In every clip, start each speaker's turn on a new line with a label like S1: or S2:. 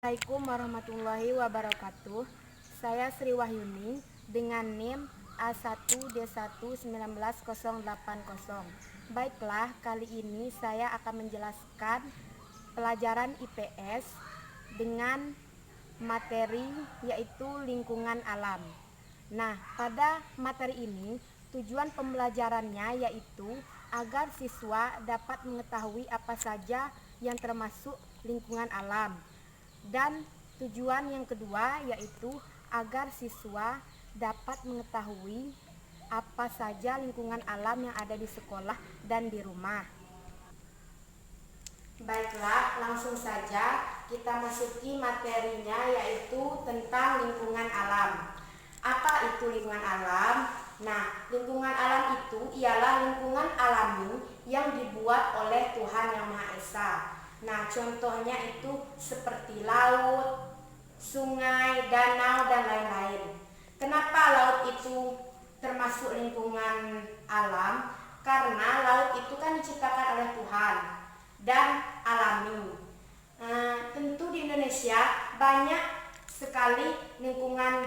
S1: Assalamualaikum warahmatullahi wabarakatuh. Saya Sri Wahyuni dengan NIM A1D1 198080. Baiklah, kali ini saya akan menjelaskan pelajaran IPS dengan materi yaitu lingkungan alam. Nah, pada materi ini tujuan pembelajarannya yaitu agar siswa dapat mengetahui apa saja yang termasuk lingkungan alam. Dan tujuan yang kedua yaitu agar siswa dapat mengetahui apa saja lingkungan alam yang ada di sekolah dan di rumah. Baiklah, langsung saja kita masuki materinya yaitu tentang lingkungan alam. Apa itu lingkungan alam? Nah, lingkungan alam itu ialah lingkungan alami yang dibuat oleh Tuhan Yang Maha Esa. Nah, contohnya itu seperti laut, sungai, danau, dan lain-lain. Kenapa laut itu termasuk lingkungan alam? Karena laut itu kan diciptakan oleh Tuhan dan alami. Tentu di Indonesia banyak sekali lingkungan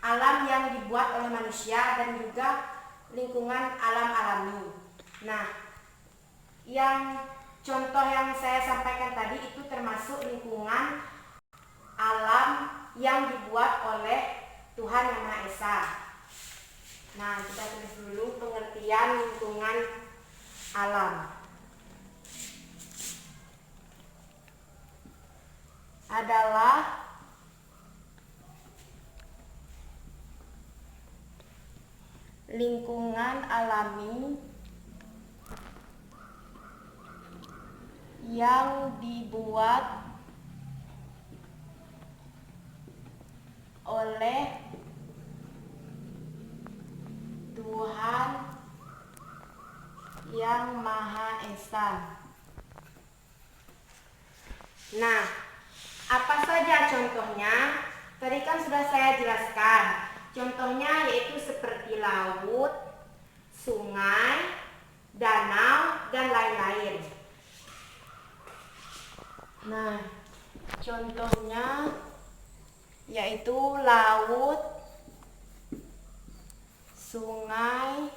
S1: alam yang dibuat oleh manusia dan juga lingkungan alam alami. Nah, yang contoh yang saya sampaikan tadi itu termasuk lingkungan alam yang dibuat oleh Tuhan Yang Maha Esa. Nah, kita tulis dulu pengertian lingkungan alam. Adalah lingkungan alami yang dibuat oleh Tuhan Yang Maha Esa. Nah, apa saja contohnya? Tadi kan sudah saya jelaskan. Contohnya yaitu seperti laut, sungai, danau, dan lain-lain. Nah, contohnya yaitu laut, sungai,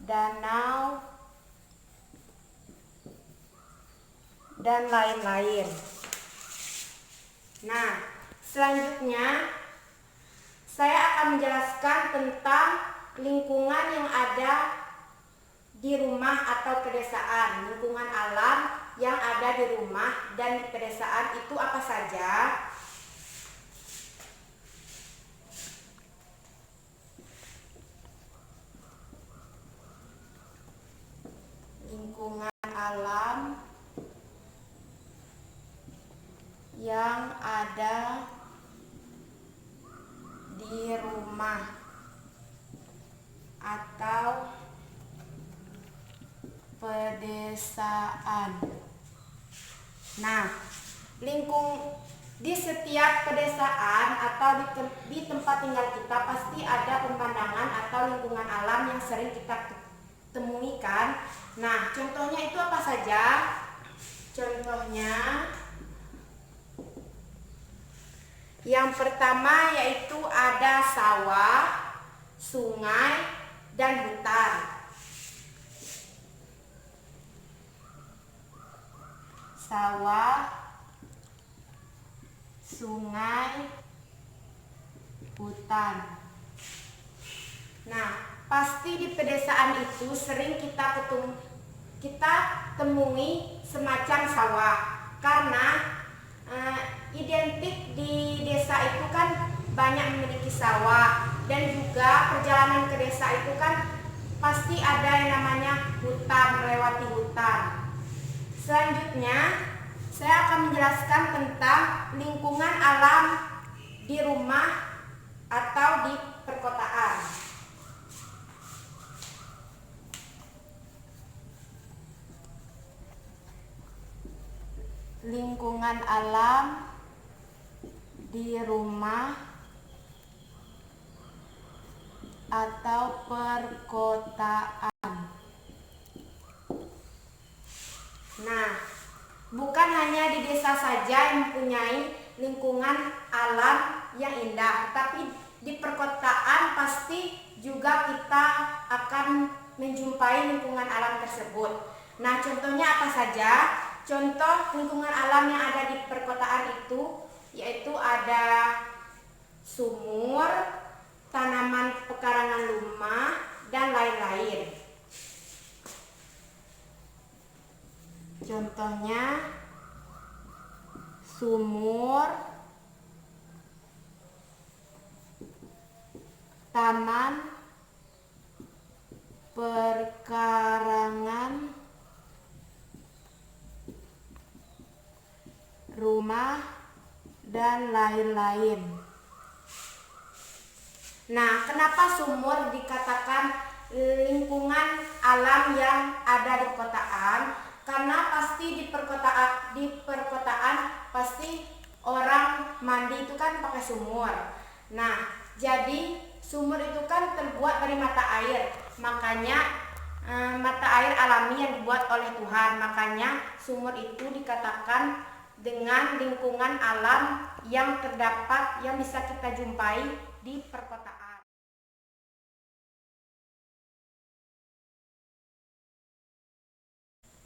S1: danau, dan lain-lain. Nah, selanjutnya saya akan menjelaskan tentang lingkungan yang ada di rumah atau pedesaan. Lingkungan alam yang ada di rumah dan di pedesaan itu apa saja? Lingkungan alam yang ada di rumah atau pedesaan. Nah, di setiap pedesaan atau di tempat tinggal kita pasti ada pemandangan atau lingkungan alam yang sering kita temui kan. Nah, contohnya itu apa saja? Contohnya yang pertama yaitu ada sawah, sungai, dan hutan. Sawah, sungai, hutan. Nah, pasti di pedesaan itu sering kita temui semacam sawah karena identik di desa itu kan banyak memiliki sawah, dan juga perjalanan ke desa itu kan pasti ada yang namanya hutan, melewati hutan. Selanjutnya saya akan menjelaskan tentang lingkungan alam di rumah atau di perkotaan. Lingkungan alam di rumah atau perkotaan. Nah, bukan hanya hanya di desa saja yang mempunyai lingkungan alam yang indah, tapi di perkotaan pasti juga kita akan menjumpai lingkungan alam tersebut. Nah, contohnya apa saja? Contoh lingkungan alam yang ada di perkotaan itu yaitu ada sumur, tanaman pekarangan rumah, dan lain-lain. Contohnya sumur, taman perkarangan rumah, dan lain-lain. Nah, kenapa sumur dikatakan lingkungan alam yang ada di perkotaan? Karena pasti di perkotaan pasti orang mandi itu kan pakai sumur. Nah, jadi sumur itu kan terbuat dari mata air. Makanya mata air alami yang dibuat oleh Tuhan. Makanya sumur itu dikatakan dengan lingkungan alam yang terdapat, yang bisa kita jumpai di perkotaan.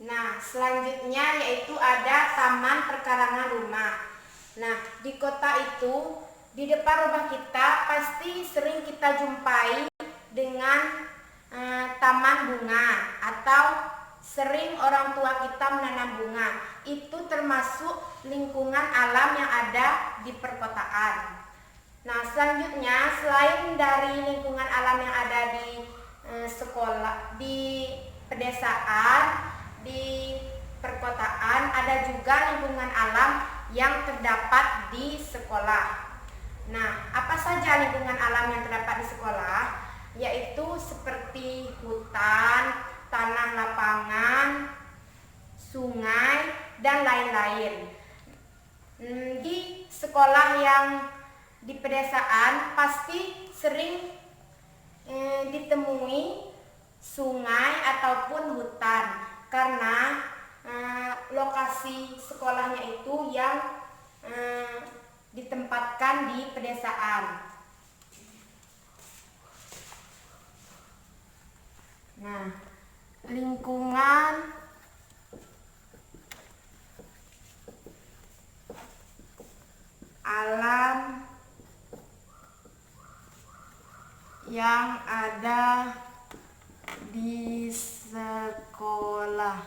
S1: Nah, selanjutnya yaitu ada taman perkarangan rumah. Nah, di kota itu, di depan rumah kita pasti sering kita jumpai dengan taman bunga, atau sering orang tua kita menanam bunga. Itu termasuk lingkungan alam yang ada di perkotaan. Nah, selanjutnya selain dari lingkungan alam yang ada di sekolah, di pedesaan, di perkotaan, ada juga lingkungan alam yang terdapat di sekolah. Nah, apa saja lingkungan alam yang terdapat di sekolah? Yaitu seperti hutan, tanah lapangan, sungai, dan lain-lain. Di sekolah yang di pedesaan pasti sering ditemui sungai ataupun hutan, karena lokasi sekolahnya itu yang ditempatkan di pedesaan. Nah, lingkungan alam yang ada di sekolah.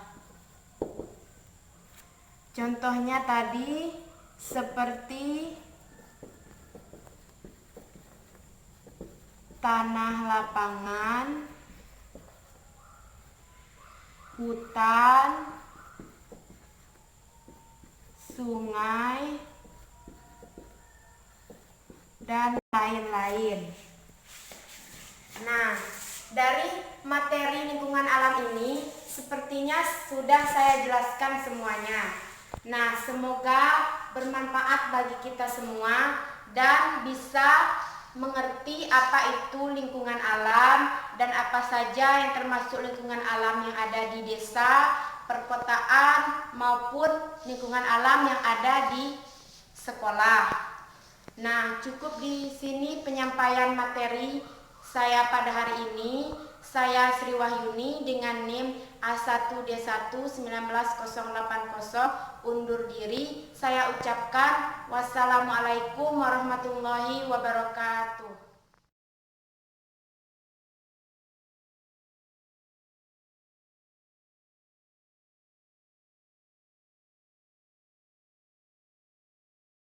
S1: Contohnya tadi seperti tanah lapangan, hutan, sungai, dan lain-lain. Nah, dari materi lingkungan alam ini sepertinya sudah saya jelaskan semuanya. Nah, semoga bermanfaat bagi kita semua dan bisa mengerti apa itu lingkungan alam dan apa saja yang termasuk lingkungan alam yang ada di desa, perkotaan, maupun lingkungan alam yang ada di sekolah. Nah, cukup di sini penyampaian materi saya pada hari ini. Saya Sri Wahyuni dengan NIM A1D1 19080 undur diri. Saya ucapkan wassalamualaikum warahmatullahi wabarakatuh.